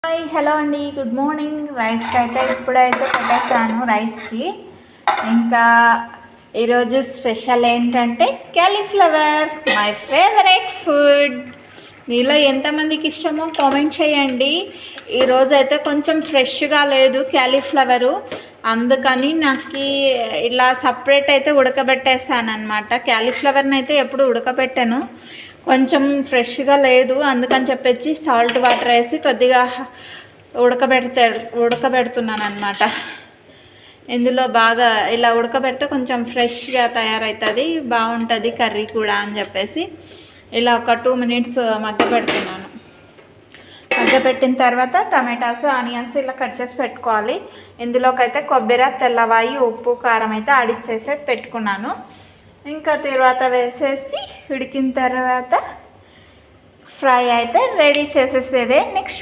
Hi hello అండి, good morning. రైస్కి అయితే ఇప్పుడైతే పెట్టేసాను. రైస్కి ఇంకా ఈరోజు స్పెషల్ ఏంటంటే క్యాలీఫ్లవర్, మై ఫేవరెట్ ఫుడ్. మీలో ఎంతమందికి ఇష్టమో కామెంట్ చేయండి. ఈరోజు అయితే కొంచెం ఫ్రెష్గా లేదు క్యాలీఫ్లవరు, అందుకని నాకు ఇలా సపరేట్ అయితే ఉడకబెట్టేసాను అనమాట. క్యాలీఫ్లవర్ని అయితే ఎప్పుడు ఉడకబెట్టాను, కొంచెం ఫ్రెష్గా లేదు, అందుకని చెప్పేసి సాల్ట్ వాటర్ వేసి కొద్దిగా ఉడకబెడుతున్నాను అనమాట. ఇందులో బాగా ఇలా ఉడకబెడితే కొంచెం ఫ్రెష్గా తయారవుతుంది, బాగుంటుంది కర్రీ కూడా అని చెప్పేసి ఇలా ఒక 2 minutes మగ్గపెడుతున్నాను. మగ్గపెట్టిన తర్వాత టమాటాస్, ఆనియన్స్ ఇలా కట్ చేసి పెట్టుకోవాలి. ఇందులోకి అయితే కొబ్బరి, తెల్లవాయి, ఉప్పు, కారం అయితే ఆడిచ్చేసి పెట్టుకున్నాను. ఇంకా తర్వాత వేసేసి ఉడికిన తర్వాత ఫ్రై అయితే రెడీ చేసేసేదే నెక్స్ట్